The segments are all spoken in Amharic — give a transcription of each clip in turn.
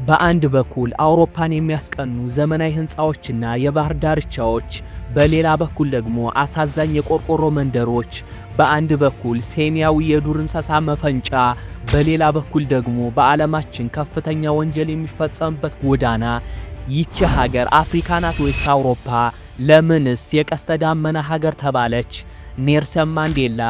በአንድ በኩል አውሮፓን የሚያስቀኑ ዘመናዊ ህንፃዎችና የባህር ዳርቻዎች፣ በሌላ በኩል ደግሞ አሳዛኝ የቆርቆሮ መንደሮች፣ በአንድ በኩል ሴሚያዊ የዱር እንስሳ መፈንጫ፣ በሌላ በኩል ደግሞ በዓለማችን ከፍተኛ ወንጀል የሚፈጸምበት ጎዳና። ይቺ ሀገር አፍሪካ ናት ወይስ አውሮፓ? ለምንስ የቀስተ ዳመና ሀገር ተባለች? ኔልሰን ማንዴላ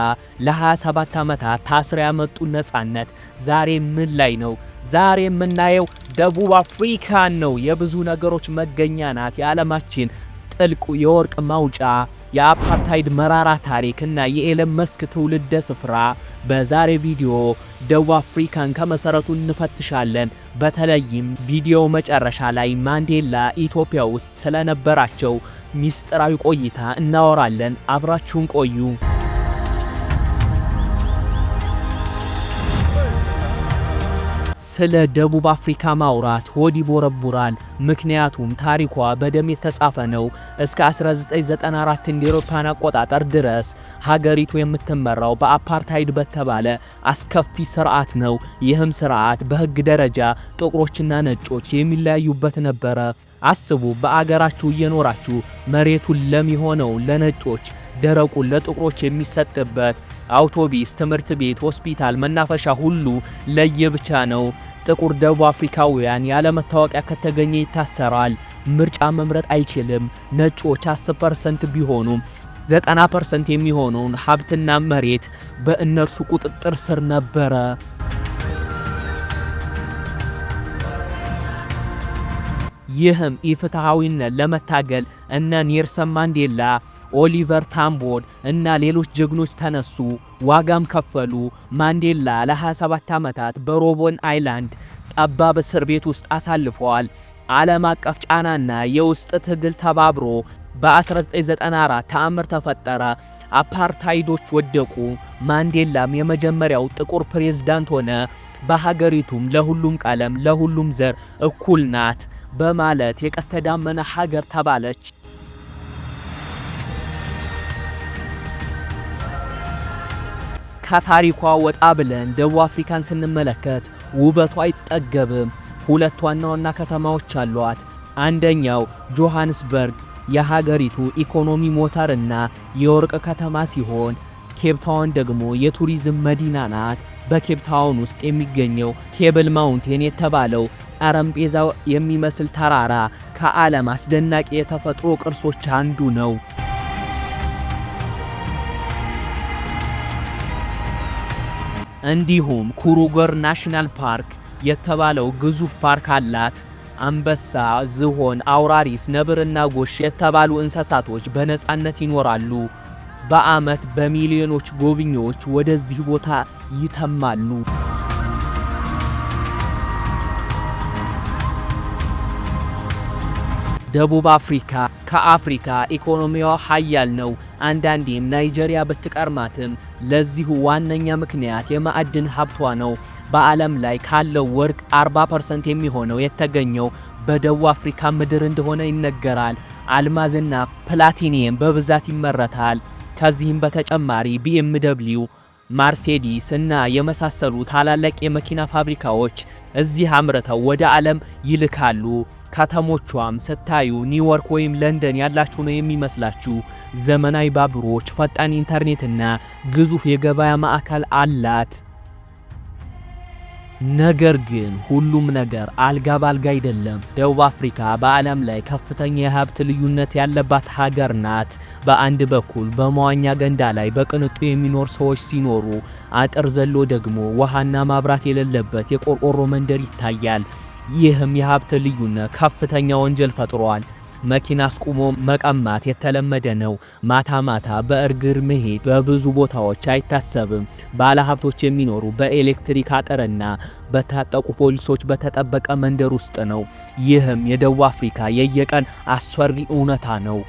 ለ27 ዓመታት ታስረው ያመጡት ነጻነት ዛሬ ምን ላይ ነው? ዛሬ የምናየው ደቡብ አፍሪካን ነው። የብዙ ነገሮች መገኛ ናት። የዓለማችን ጥልቁ የወርቅ ማውጫ፣ የአፓርታይድ መራራ ታሪክ እና የኤለን መስክ ትውልደ ስፍራ። በዛሬ ቪዲዮ ደቡብ አፍሪካን ከመሰረቱ እንፈትሻለን። በተለይም ቪዲዮ መጨረሻ ላይ ማንዴላ ኢትዮጵያ ውስጥ ስለነበራቸው ሚስጥራዊ ቆይታ እናወራለን። አብራችሁን ቆዩ። ስለ ደቡብ አፍሪካ ማውራት ሆድ ይቦረቡራል። ምክንያቱም ታሪኳ በደም የተጻፈ ነው። እስከ 1994 እንደ አውሮፓውያን አቆጣጠር ድረስ ሀገሪቱ የምትመራው በአፓርታይድ በተባለ አስከፊ ስርዓት ነው። ይህም ስርዓት በህግ ደረጃ ጥቁሮችና ነጮች የሚለያዩበት ነበረ። አስቡ፣ በአገራችሁ እየኖራችሁ መሬቱን ለም የሆነው ለነጮች፣ ደረቁን ለጥቁሮች የሚሰጥበት አውቶቢስ፣ ትምህርት ቤት፣ ሆስፒታል፣ መናፈሻ ሁሉ ለየብቻ ነው። ጥቁር ደቡብ አፍሪካውያን ያለ መታወቂያ ከተገኘ ይታሰራል። ምርጫ መምረጥ አይችልም። ነጮች 10% ቢሆኑም 90% የሚሆነውን ሀብትና መሬት በእነርሱ ቁጥጥር ስር ነበረ። ይህም ኢፍትሐዊነት ለመታገል እነ ኔልሰን ማንዴላ፣ ኦሊቨር ታምቦ እና ሌሎች ጀግኖች ተነሱ፣ ዋጋም ከፈሉ። ማንዴላ ለ27 ዓመታት በሮበን አይላንድ ጠባብ እስር ቤት ውስጥ አሳልፈዋል። ዓለም አቀፍ ጫናና የውስጥ ትግል ተባብሮ በ1994 ተአምር ተፈጠረ። አፓርታይዶች ወደቁ። ማንዴላም የመጀመሪያው ጥቁር ፕሬዝዳንት ሆነ። በሀገሪቱም ለሁሉም ቀለም ለሁሉም ዘር እኩል ናት በማለት የቀስተ ዳመና ሀገር ተባለች። ከታሪኳ ወጣ ብለን ደቡብ አፍሪካን ስንመለከት ውበቷ አይጠገብም። ሁለት ዋና ዋና ከተማዎች አሏት። አንደኛው ጆሃንስበርግ የሀገሪቱ ኢኮኖሚ ሞተርና የወርቅ ከተማ ሲሆን፣ ኬፕታውን ደግሞ የቱሪዝም መዲና ናት። በኬፕታውን ውስጥ የሚገኘው ቴብል ማውንቴን የተባለው ጠረጴዛ የሚመስል ተራራ ከዓለም አስደናቂ የተፈጥሮ ቅርሶች አንዱ ነው። እንዲሁም ኩሩገር ናሽናል ፓርክ የተባለው ግዙፍ ፓርክ አላት። አንበሳ፣ ዝሆን፣ አውራሪስ፣ ነብርና ጎሽ የተባሉ እንስሳቶች በነጻነት ይኖራሉ። በዓመት በሚሊዮኖች ጎብኚዎች ወደዚህ ቦታ ይተማሉ። ደቡብ አፍሪካ ከአፍሪካ ኢኮኖሚዋ ሀያል ነው። አንዳንዴም ናይጄሪያ ብትቀርማትም ለዚሁ ዋነኛ ምክንያት የማዕድን ሀብቷ ነው። በዓለም ላይ ካለው ወርቅ 40% የሚሆነው የተገኘው በደቡብ አፍሪካ ምድር እንደሆነ ይነገራል። አልማዝና ፕላቲኒየም በብዛት ይመረታል። ከዚህም በተጨማሪ BMW፣ ማርሴዲስ እና የመሳሰሉ ታላላቅ የመኪና ፋብሪካዎች እዚህ አምርተው ወደ ዓለም ይልካሉ። ከተሞቿም ስታዩ ኒውዮርክ ወይም ለንደን ያላችሁ ነው የሚመስላችሁ። ዘመናዊ ባቡሮች፣ ፈጣን ኢንተርኔትና ግዙፍ የገበያ ማዕከል አላት። ነገር ግን ሁሉም ነገር አልጋ ባልጋ አይደለም። ደቡብ አፍሪካ በዓለም ላይ ከፍተኛ የሀብት ልዩነት ያለባት ሀገር ናት። በአንድ በኩል በመዋኛ ገንዳ ላይ በቅንጡ የሚኖር ሰዎች ሲኖሩ፣ አጥር ዘሎ ደግሞ ውሃና ማብራት የሌለበት የቆርቆሮ መንደር ይታያል። ይህም የሀብት ልዩነት ከፍተኛ ወንጀል ፈጥሯል። መኪና አስቁሞ መቀማት የተለመደ ነው። ማታ ማታ በእግር መሄድ በብዙ ቦታዎች አይታሰብም። ባለሀብቶች የሚኖሩ በኤሌክትሪክ አጥርና በታጠቁ ፖሊሶች በተጠበቀ መንደር ውስጥ ነው። ይህም የደቡብ አፍሪካ የየቀን አስፈሪ እውነታ ነው።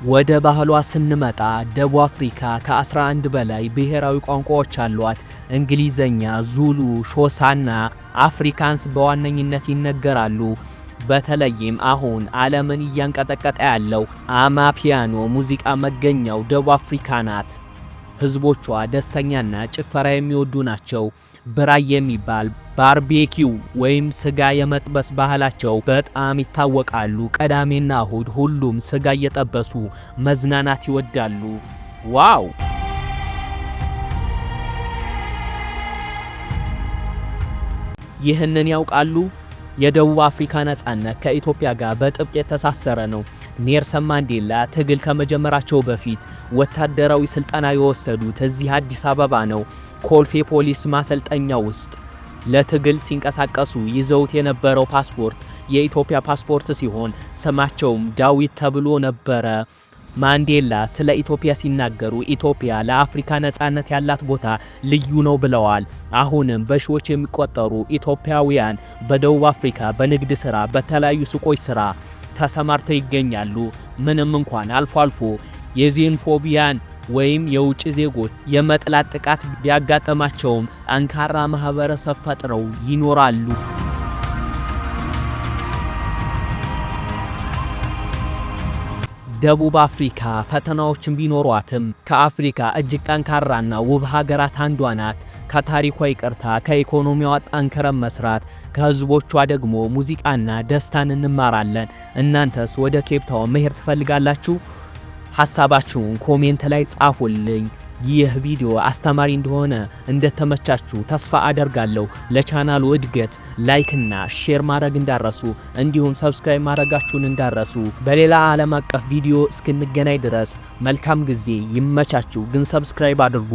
ወደ ባህሏ ስንመጣ ደቡብ አፍሪካ ከ11 በላይ ብሔራዊ ቋንቋዎች አሏት። እንግሊዘኛ፣ ዙሉ፣ ሾሳና አፍሪካንስ በዋነኝነት ይነገራሉ። በተለይም አሁን ዓለምን እያንቀጠቀጠ ያለው አማፒያኖ ሙዚቃ መገኛው ደቡብ አፍሪካ ናት። ህዝቦቿ ደስተኛና ጭፈራ የሚወዱ ናቸው። ብራይ የሚባል ባርቤኪው ወይም ስጋ የመጥበስ ባህላቸው በጣም ይታወቃሉ። ቅዳሜና እሁድ ሁሉም ስጋ እየጠበሱ መዝናናት ይወዳሉ። ዋው! ይህንን ያውቃሉ? የደቡብ አፍሪካ ነጻነት ከኢትዮጵያ ጋር በጥብቅ የተሳሰረ ነው። ኔልሰን ማንዴላ ትግል ከመጀመራቸው በፊት ወታደራዊ ስልጠና የወሰዱት እዚህ አዲስ አበባ ነው። ኮልፌ ፖሊስ ማሰልጠኛ ውስጥ ለትግል ሲንቀሳቀሱ ይዘውት የነበረው ፓስፖርት የኢትዮጵያ ፓስፖርት ሲሆን ስማቸውም ዳዊት ተብሎ ነበረ። ማንዴላ ስለ ኢትዮጵያ ሲናገሩ ኢትዮጵያ ለአፍሪካ ነጻነት ያላት ቦታ ልዩ ነው ብለዋል። አሁንም በሺዎች የሚቆጠሩ ኢትዮጵያውያን በደቡብ አፍሪካ በንግድ ሥራ፣ በተለያዩ ሱቆች ሥራ ተሰማርተው ይገኛሉ። ምንም እንኳን አልፎ አልፎ የዜኖፎቢያን ወይም የውጭ ዜጎች የመጥላት ጥቃት ቢያጋጥማቸውም ጠንካራ ማህበረሰብ ፈጥረው ይኖራሉ። ደቡብ አፍሪካ ፈተናዎችን ቢኖሯትም ከአፍሪካ እጅግ ጠንካራና ውብ ሀገራት አንዷ ናት። ከታሪኳ ይቅርታ፣ ከኢኮኖሚዋ ጠንክረን መስራት፣ ከህዝቦቿ ደግሞ ሙዚቃና ደስታን እንማራለን። እናንተስ ወደ ኬፕ ታውን መሄድ ትፈልጋላችሁ? ሐሳባችሁን ኮሜንት ላይ ጻፉልኝ። ይህ ቪዲዮ አስተማሪ እንደሆነ እንደተመቻችሁ ተስፋ አደርጋለሁ። ለቻናሉ እድገት ላይክ እና ሼር ማድረግ እንዳረሱ፣ እንዲሁም ሰብስክራይብ ማድረጋችሁን እንዳረሱ። በሌላ ዓለም አቀፍ ቪዲዮ እስክንገናኝ ድረስ መልካም ጊዜ። ይመቻችሁ፣ ግን ሰብስክራይብ አድርጉ።